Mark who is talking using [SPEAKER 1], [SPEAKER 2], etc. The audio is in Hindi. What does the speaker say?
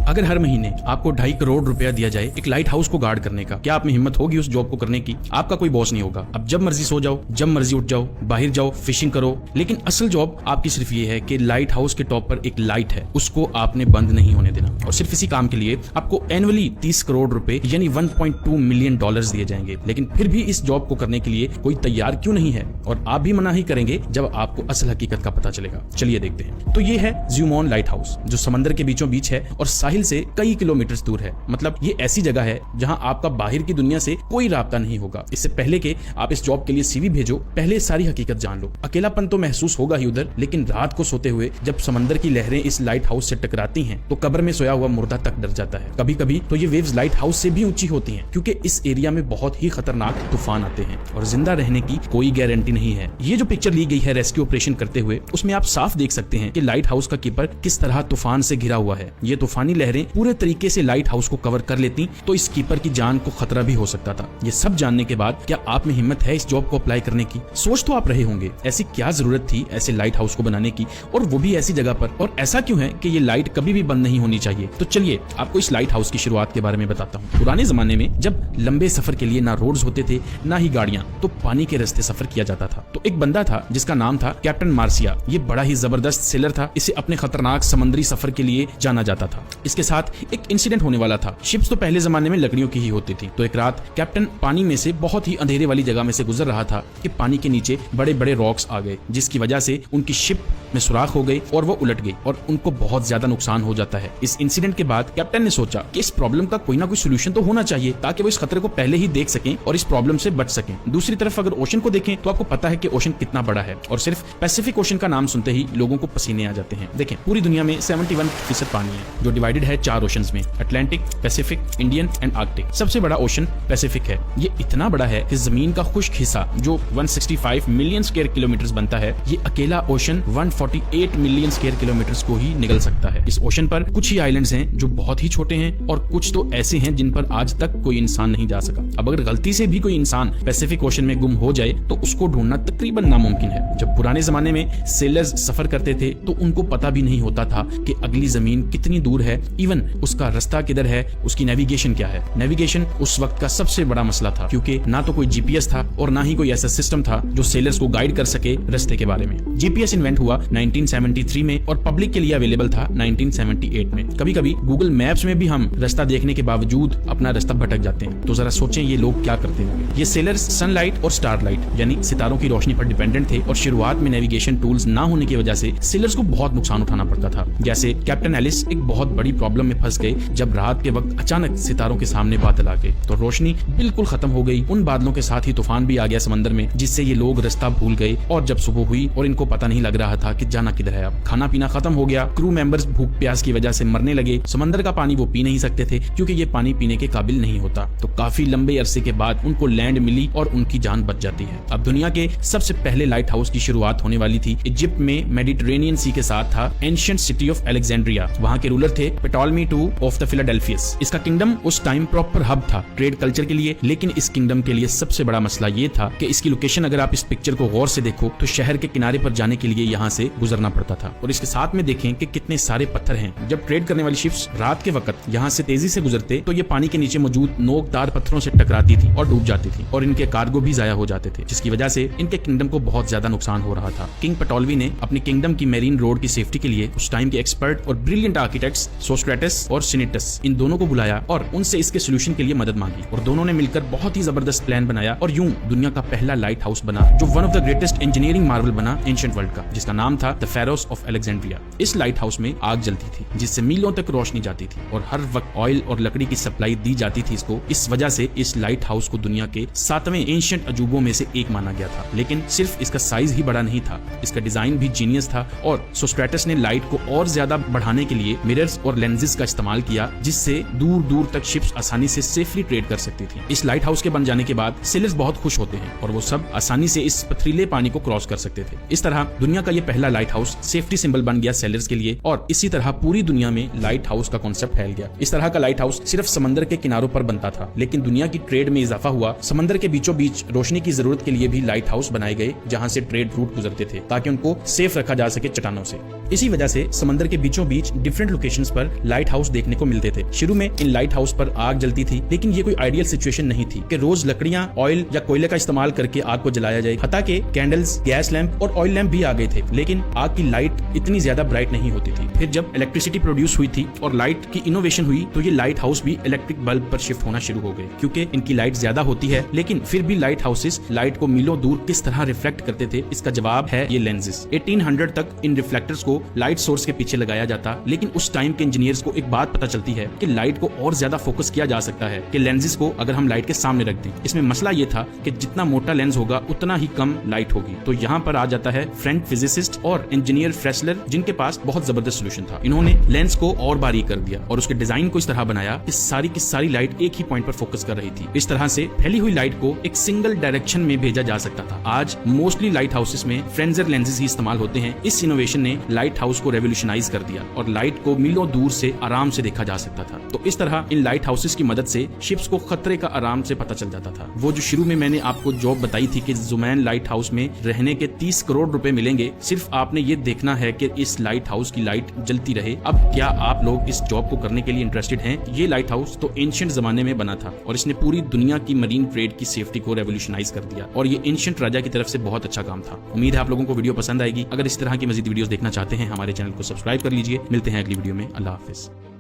[SPEAKER 1] अगर हर महीने आपको 2.5 करोड़ रुपया दिया जाए एक लाइट हाउस को गार्ड करने का, क्या आप में हिम्मत होगी उस जॉब को करने की? आपका कोई बॉस नहीं होगा, अब जब मर्जी सो जाओ, जब मर्जी उठ जाओ, बाहर जाओ, फिशिंग करो। लेकिन असल जॉब आपकी सिर्फ ये है कि लाइट हाउस के टॉप पर एक लाइट है, उसको आपने बंद नहीं होने देना। और सिर्फ इसी काम के लिए आपको एनुअली 30 करोड़ रुपए यानी 1.2 मिलियन डॉलर्स दिए जाएंगे। लेकिन फिर भी इस जॉब को करने के लिए कोई तैयार क्यों नहीं है? और आप भी मना ही करेंगे जब आपको असल हकीकत का पता चलेगा। चलिए देखते हैं। तो ये है ज़्यूमॉन लाइट हाउस, जो समंदर के बीचों बीच है और साहिल से कई किलोमीटर दूर है। मतलब ये ऐसी जगह है जहां आपका बाहर की दुनिया से कोई राब्ता नहीं होगा। इससे पहले कि आप इस जॉब के लिए सीवी भेजो, पहले सारी हकीकत जान लो। अकेलापन तो महसूस होगा ही उधर, लेकिन रात को सोते हुए जब समंदर की लहरें इस लाइट हाउस से टकराती हैं तो कब्र में सोया हुआ मुर्दा तक डर जाता है। कभी कभी तो ये वेव्स लाइट हाउस से भी ऊंची होती हैं, क्योंकि इस एरिया में बहुत ही खतरनाक तूफान आते हैं और जिंदा रहने की कोई गारंटी नहीं है। ये जो पिक्चर ली गई है रेस्क्यू ऑपरेशन करते हुए, उसमें आप साफ देख सकते हैं कि लाइट हाउस का कीपर किस तरह तूफान से घिरा हुआ है। ये तूफानी लहरें पूरे तरीके से लाइट हाउस को कवर कर लेती तो इस कीपर की जान को खतरा भी हो सकता था। ये सब जानने के बाद क्या आप में हिम्मत है इस जॉब को अप्लाई करने की? सोच तो आप रहे होंगे ऐसी क्या जरूरत थी ऐसे लाइट हाउस को बनाने की, और वो भी ऐसी जगह पर, और ऐसा क्यों है कि ये लाइट कभी भी बंद नहीं होनी चाहिए? तो चलिए आपको इस लाइट हाउस की शुरुआत के बारे में बताता हूँ। पुराने जमाने में जब लंबे सफर के लिए ना रोड्स होते थे ना ही गाड़ियां, तो पानी के रास्ते सफर किया जाता था। तो एक बंदा था जिसका नाम था कैप्टन मार्सिया। ये बड़ा ही जबरदस्त सेलर था, इसे अपने खतरनाक समुद्री सफर के लिए जाना जाता था। इसके साथ एक इंसिडेंट होने वाला था। शिप्स तो पहले जमाने में लकड़ियों की ही होती थी। तो एक रात कैप्टन पानी में से बहुत ही अंधेरे वाली जगह में से गुजर रहा था कि पानी के नीचे बड़े बड़े रॉक्स आ गए, जिसकी वजह से उनकी शिप में सुराख हो गई और वो उलट गई और उनको बहुत ज्यादा नुकसान हो जाता है। इस इंसिडेंट के बाद कैप्टन ने सोचा कि इस प्रॉब्लम का कोई ना कोई सोल्यूशन तो होना चाहिए ताकि वो इस खतरे को पहले ही देख सकें और इस प्रॉब्लम से बच सकें। दूसरी तरफ अगर ओशन को देखें तो आपको पता है कि ओशन कितना बड़ा है, और सिर्फ पैसिफिक ओशन का नाम सुनते ही लोगों को पसीने आ जाते हैं। देखें, पूरी दुनिया में 71% पानी है, जो डिवाइडेड है 4 ओशंस में, Atlantic, Pacific, Indian and Arctic. सबसे बड़ा ओशन पैसिफिक है। ये इतना बड़ा है कि जमीन का खुश्क हिस्सा जो 165 मिलियन स्क्वायर किलोमीटर बनता है, ये अकेला ओशन 148 मिलियन स्क्वायर किलोमीटर को ही निगल सकता है। इस ओशन पर कुछ ही आइलैंड्स हैं जो बहुत ही छोटे हैं, और कुछ तो ऐसे हैं जिन पर आज तक कोई इंसान नहीं जा सका। अब अगर गलती से भी कोई इंसान पैसिफिक ओशन में गुम हो जाए तो उसको ढूंढना तकरीबन नामुमकिन है। जब पुराने जमाने में सेलर्स सफर करते थे तो उनको पता भी नहीं होता था कि अगली जमीन कितनी दूर है, इवन उसका रास्ता किधर है, उसकी नेविगेशन क्या है। नेविगेशन उस वक्त का सबसे बड़ा मसला था, क्योंकि ना तो कोई जीपीएस था और ना ही कोई ऐसा सिस्टम था जो सेलर्स को गाइड कर सके रास्ते के बारे में। जीपीएस इन्वेंट हुआ 1973 में और पब्लिक के लिए अवेलेबल था 1978 में। कभी कभी गूगल मैप्स में भी हम रास्ता देखने के बावजूद अपना रास्ता भटक जाते हैं। तो जरा सोचें ये लोग क्या करते होंगे। ये सेलर्स सनलाइट और स्टारलाइट यानी सितारों की रोशनी पर डिपेंडेंट थे, और शुरुआत में नेविगेशन टूल्स ना होने की वजह से सेलर्स को बहुत नुकसान उठाना पड़ता था। जैसे कैप्टन एलिस एक बहुत बड़ी प्रॉब्लम में फंस गए जब रात के वक्त अचानक सितारों के सामने बादल आ गए तो रोशनी बिल्कुल खत्म हो गई। उन बादलों के साथ ही तूफान भी आ गया समंदर में, जिससे ये लोग रास्ता भूल गए, और जब सुबह हुई और इनको पता नहीं लग रहा था कि जाना किधर है। अब खाना पीना खत्म हो गया, क्रू मेंबर्स भूख प्यास की वजह से मरने लगे। समंदर का पानी वो पी नहीं सकते थे क्योंकि ये पानी पीने के काबिल नहीं होता। तो काफी लंबे अरसे के बाद उनको लैंड मिली और उनकी जान बच जाती है। अब दुनिया के सबसे पहले लाइट हाउस की शुरुआत होने वाली थी इजिप्ट में, मेडिटेरेनियन सी के साथ था एंशिएंट सिटी ऑफ अलेक्जेंड्रिया। वहाँ के रूलर थे प्टोलेमी II ऑफ द फिलाडेल्फियस। इसका किंगडम उस टाइम प्रॉपर हब था ट्रेड कल्चर के लिए, लेकिन इस किंगडम के लिए सबसे बड़ा मसला ये था कि इसकी लोकेशन, अगर आप इस पिक्चर को गौर से देखो तो शहर के किनारे पर जाने के लिए यहाँ से गुजरना पड़ता था। और इसके साथ में देखें कि कितने सारे पत्थर हैं। जब ट्रेड करने वाली शिप्स रात के वक्त यहाँ से तेजी से गुजरते तो ये पानी के नीचे मौजूद नोकदार पत्थरों से टकराती थी और डूब जाती थी, और इनके कार्गो भी जाया हो जाते थे, जिसकी वजह से इनके किंगडम को बहुत ज्यादा नुकसान हो रहा था। किंग पटोलवी ने अपने किंगडम की मेरीन रोड की सेफ्टी के लिए उस टाइम के एक्सपर्ट और ब्रिलियंट आर्किटेक्ट्स सोस्ट्रेटस और सिनेटस, इन दोनों को बुलाया और उनसे इसके सोल्यूशन के लिए मदद मांगी, और दोनों ने मिलकर बहुत ही जबरदस्त प्लान बनाया, और यूं दुनिया का पहला लाइट हाउस बना जो one of the greatest engineering Marvel बना एंशिएंट वर्ल्ड का, जिसका नाम था द फेरोस ऑफ अलेक्जेंड्रिया। इस लाइट हाउस में आग जलती थी जिससे मीलों तक रोशनी जाती थी, और हर वक्त ऑयल और लकड़ी की सप्लाई दी जाती थी इसको। इस वजह से इस लाइट हाउस को दुनिया के 7वें एंशिएंट अजूबों में से एक माना गया था। लेकिन सिर्फ इसका साइज ही बड़ा नहीं था, इसका डिजाइन भी जीनियस था, और सोस्ट्रेटस ने लाइट को और ज्यादा बढ़ाने के लिए मिरर्स और लेंसेज का इस्तेमाल किया, जिससे दूर दूर तक शिप्स आसानी से सेफली ट्रेड कर सकती थी। इस लाइट हाउस के बन जाने के बाद सेलर्स बहुत खुश होते हैं और वो सब आसानी से इस पथरीले पानी को क्रॉस कर सकते थे। इस तरह दुनिया का ये पहला लाइट हाउस सेफ्टी सिंबल बन गया सेलर्स के लिए, और इसी तरह पूरी दुनिया में लाइट हाउस का कॉन्सेप्ट फैल गया। इस तरह का लाइट हाउस सिर्फ समंदर के किनारों पर बनता था, लेकिन दुनिया की ट्रेड में इजाफा हुआ। समंदर के बीचों बीच रोशनी की जरूरत के लिए भी लाइट हाउस बनाए गए, जहां से ट्रेड रूट गुजरते थे ताकि उनको सेफ रखा जा सके चट्टानों से। इसी वजह से समंदर के बीचों बीच डिफरेंट लोकेशंस पर तक लाइट हाउस देखने को मिलते थे। शुरू में इन लाइट हाउस पर आग जलती थी, लेकिन ये कोई आइडियल सिचुएशन नहीं थी कि रोज लकड़ियां, ऑयल या कोयले का इस्तेमाल करके आग को जलाया जाए। हता के कैंडल्स, गैस लैंप और ऑयल लैंप भी आ गए थे, लेकिन आग की लाइट इतनी ज्यादा ब्राइट नहीं होती थी। फिर जब इलेक्ट्रिसिटी प्रोड्यूस हुई थी और लाइट की इनोवेशन हुई, तो ये लाइट हाउस भी इलेक्ट्रिक बल्ब पर शिफ्ट होना शुरू हो गए। क्योंकि इनकी लाइट ज्यादा होती है, लेकिन फिर भी लाइट हाउसेस लाइट को मीलों दूर किस तरह रिफ्लेक्ट करते थे, इसका जवाब है ये लेंसेज। 1800 तक इन रिफ्लेक्टर्स को लाइट सोर्स के पीछे लगाया जाता, लेकिन उस टाइम के इंजीनियर्स को एक बात पता चलती है कि लाइट को और ज्यादा फोकस किया जा सकता है कि लेंसेज को अगर हम लाइट के सामने रख दें। इसमें मसला ये था कि जितना मोटा लेंस होगा उतना ही कम लाइट होगी। तो यहाँ पर आ जाता है फ्रेंच फिजिसिस्ट और इंजीनियर फ्रेस्लर, जिनके पास बहुत जबरदस्त सोल्यूशन था। इन्होंने लेंस को और बारीक कर दिया और उसके डिजाइन को इस तरह बनाया कि सारी की सारी लाइट एक ही पॉइंट पर फोकस कर रही थी। इस तरह से फैली हुई लाइट को एक सिंगल डायरेक्शन में भेजा जा सकता था। आज मोस्टली लाइट हाउसेस में फ्रेंजर लेंसेज ही इस्तेमाल होते हैं। इस इनोवेशन ने लाइट हाउस को रेवोल्यूशनाइज कर दिया और लाइट को मीलों दूर से आराम से देखा जा सकता था। तो इस तरह इन लाइट हाउसेस की मदद से शिप्स को खतरे का आराम से पता चल जाता था। वो जो शुरू में मैंने आपको जॉब बताई थी कि जुमैन लाइट हाउस में रहने के 30 करोड़ रुपए मिलेंगे, सिर्फ आपने ये देखना है कि इस लाइट हाउस की लाइट जलती रहे। अब क्या आप लोग इस जॉब को करने के लिए इंटरेस्टेड हैं? ये लाइट हाउस तो एंशिएंट जमाने में बना था और इसने पूरी दुनिया की मरीन ट्रेड की सेफ्टी को रेवोल्यूशनाइज कर दिया और ये एंशिएंट राजा की तरफ से बहुत अच्छा काम था। उम्मीद है आप लोगों को वीडियो पसंद आएगी। अगर इस तरह की मजीद वीडियोस देखना चाहते हैं, हमारे चैनल को सब्सक्राइब कर लीजिए। मिलते हैं अगली वीडियो में। अल्लाह हाफिज।